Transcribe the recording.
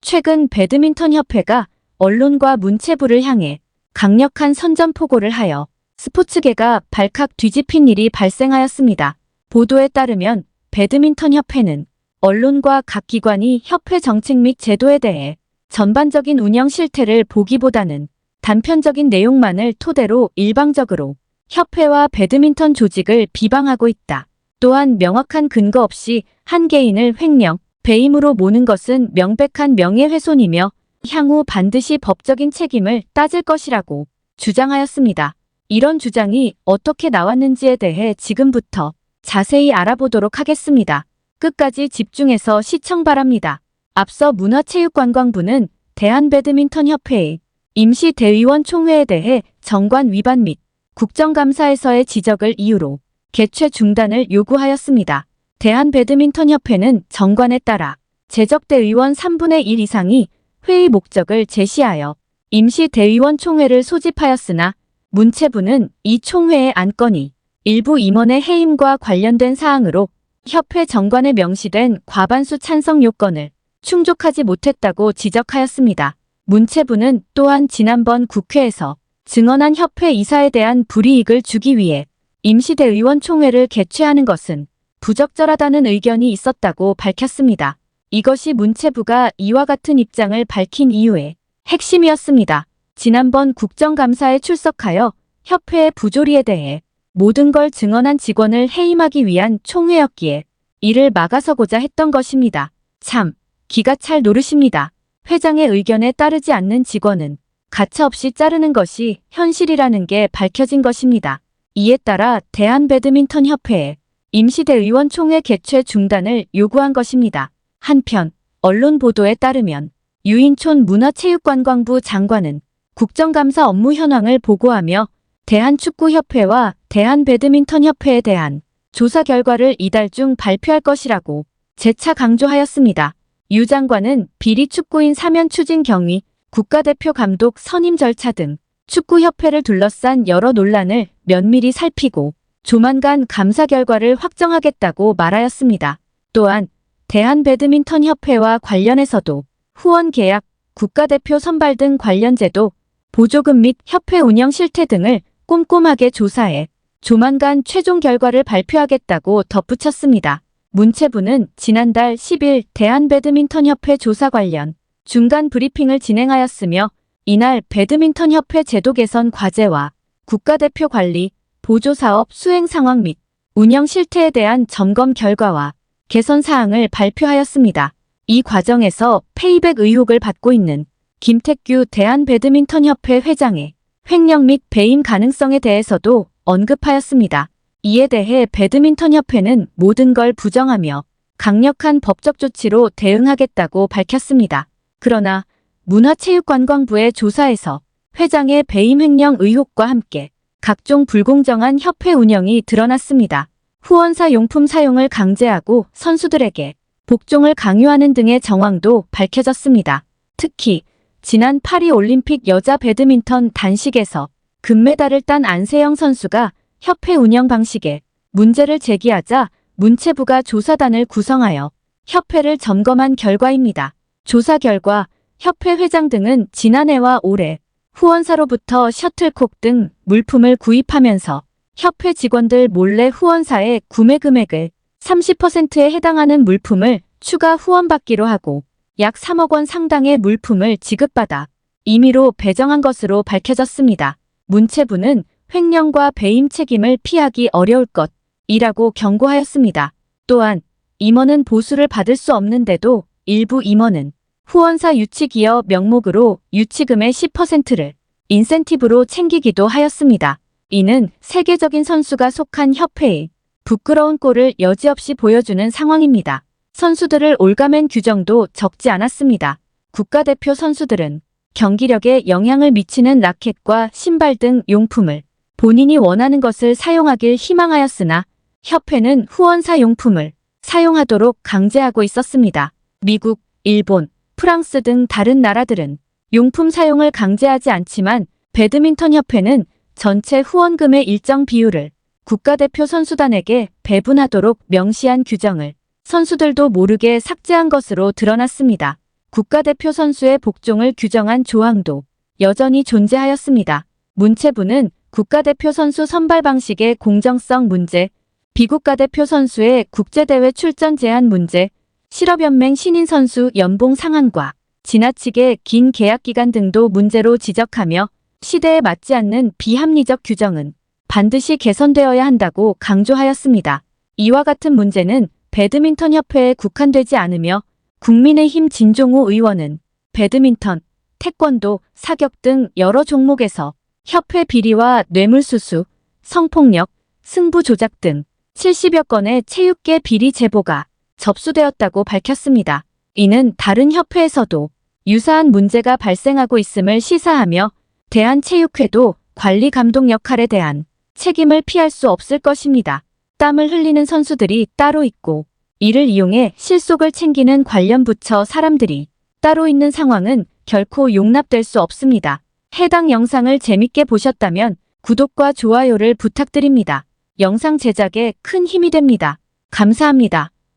최근 배드민턴협회가 언론과 문체부를 향해 강력한 선전포고를 하여 스포츠계가 발칵 뒤집힌 일이 발생하였습니다. 보도에 따르면 배드민턴협회는 언론과 각 기관이 협회 정책 및 제도에 대해 전반적인 운영 실태를 보기보다는 단편적인 내용만을 토대로 일방적으로 협회와 배드민턴 조직을 비방하고 있다. 또한 명확한 근거 없이 한 개인을 횡령, 배임으로 모는 것은 명백한 명예훼손이며 향후 반드시 법적인 책임을 따질 것이라고 주장하였습니다. 이런 주장이 어떻게 나왔는지에 대해 지금부터 자세히 알아보도록 하겠습니다. 끝까지 집중해서 시청 바랍니다. 앞서 문화체육관광부는 대한배드민턴협회의 임시대의원 총회에 대해 정관 위반 및 국정감사에서의 지적을 이유로 개최 중단을 요구하였습니다. 대한배드민턴협회는 정관에 따라 재적대의원 3분의 1 이상이 회의 목적을 제시하여 임시대의원 총회를 소집하였으나 문체부는 이 총회의 안건이 일부 임원의 해임과 관련된 사항으로 협회 정관에 명시된 과반수 찬성 요건을 충족하지 못했다고 지적하였습니다. 문체부는 또한 지난번 국회에서 증언한 협회 이사에 대한 불이익을 주기 위해 임시대의원 총회를 개최하는 것은 부적절하다는 의견이 있었다고 밝혔습니다. 이것이 문체부가 이와 같은 입장을 밝힌 이유의 핵심이었습니다. 지난번 국정감사에 출석하여 협회의 부조리에 대해 모든 걸 증언한 직원을 해임하기 위한 총회였기에 이를 막아서고자 했던 것입니다. 참, 기가 찰 노릇입니다. 회장의 의견에 따르지 않는 직원은 가차없이 자르는 것이 현실이라는 게 밝혀진 것입니다. 이에 따라 대한배드민턴협회에 임시대의원 총회 개최 중단을 요구한 것입니다. 한편 언론 보도에 따르면 유인촌 문화체육관광부 장관은 국정감사 업무 현황을 보고하며 대한축구협회와 대한배드민턴협회에 대한 조사 결과를 이달 중 발표할 것이라고 재차 강조하였습니다. 유 장관은 비리 축구인 사면 추진 경위, 국가대표 감독 선임 절차 등 축구협회를 둘러싼 여러 논란을 면밀히 살피고 조만간 감사 결과를 확정하겠다고 말하였습니다. 또한 대한배드민턴협회와 관련해서도 후원 계약, 국가대표 선발 등 관련 제도, 보조금 및 협회 운영 실태 등을 꼼꼼하게 조사해 조만간 최종 결과를 발표하겠다고 덧붙였습니다. 문체부는 지난달 10일 대한배드민턴협회 조사 관련 중간 브리핑을 진행하였으며 이날 배드민턴협회 제도 개선 과제와 국가대표 관리, 보조사업 수행 상황 및 운영 실태에 대한 점검 결과와 개선 사항을 발표하였습니다. 이 과정에서 페이백 의혹을 받고 있는 김택규 대한배드민턴협회 회장의 횡령 및 배임 가능성에 대해서도 언급하였습니다. 이에 대해 배드민턴협회는 모든 걸 부정하며 강력한 법적 조치로 대응하겠다고 밝혔습니다. 그러나 문화체육관광부의 조사에서 회장의 배임 횡령 의혹과 함께 각종 불공정한 협회 운영이 드러났습니다. 후원사 용품 사용을 강제하고 선수들에게 복종을 강요하는 등의 정황도 밝혀졌습니다. 특히 지난 파리올림픽 여자 배드민턴 단식에서 금메달을 딴 안세영 선수가 협회 운영 방식에 문제를 제기하자 문체부가 조사단을 구성하여 협회를 점검한 결과입니다. 조사 결과 협회 회장 등은 지난해와 올해 후원사로부터 셔틀콕 등 물품을 구입하면서 협회 직원들 몰래 후원사의 구매 금액을 30%에 해당하는 물품을 추가 후원받기로 하고 약 3억 원 상당의 물품을 지급받아 임의로 배정한 것으로 밝혀졌습니다. 문체부는 횡령과 배임 책임을 피하기 어려울 것이라고 경고하였습니다. 또한 임원은 보수를 받을 수 없는데도 일부 임원은 후원사 유치기업 명목으로 유치금의 10%를 인센티브로 챙기기도 하였습니다. 이는 세계적인 선수가 속한 협회의 부끄러운 꼴을 여지없이 보여주는 상황입니다. 선수들을 올가맨 규정도 적지 않았습니다. 국가대표 선수들은 경기력에 영향을 미치는 라켓과 신발 등 용품을 본인이 원하는 것을 사용하길 희망하였으나 협회는 후원사 용품을 사용하도록 강제하고 있었습니다. 미국, 일본, 프랑스 등 다른 나라들은 용품 사용을 강제하지 않지만 배드민턴협회는 전체 후원금의 일정 비율을 국가대표 선수단에게 배분하도록 명시한 규정을 선수들도 모르게 삭제한 것으로 드러났습니다. 국가대표 선수의 복종을 규정한 조항도 여전히 존재하였습니다. 문체부는 국가대표 선수 선발 방식의 공정성 문제, 비국가대표 선수의 국제대회 출전 제한 문제, 실업연맹 신인 선수 연봉 상한과 지나치게 긴 계약 기간 등도 문제로 지적하며 시대에 맞지 않는 비합리적 규정은 반드시 개선되어야 한다고 강조하였습니다. 이와 같은 문제는 배드민턴 협회에 국한되지 않으며 국민의힘 진종우 의원은 배드민턴, 태권도, 사격 등 여러 종목에서 협회 비리와 뇌물수수, 성폭력, 승부 조작 등 70여 건의 체육계 비리 제보가 접수되었다고 밝혔습니다. 이는 다른 협회에서도 유사한 문제가 발생하고 있음을 시사하며 대한체육회도 관리 감독 역할에 대한 책임을 피할 수 없을 것입니다. 땀을 흘리는 선수들이 따로 있고 이를 이용해 실속을 챙기는 관련 부처 사람들이 따로 있는 상황은 결코 용납될 수 없습니다. 해당 영상을 재밌게 보셨다면 구독과 좋아요를 부탁드립니다. 영상 제작에 큰 힘이 됩니다. 감사합니다.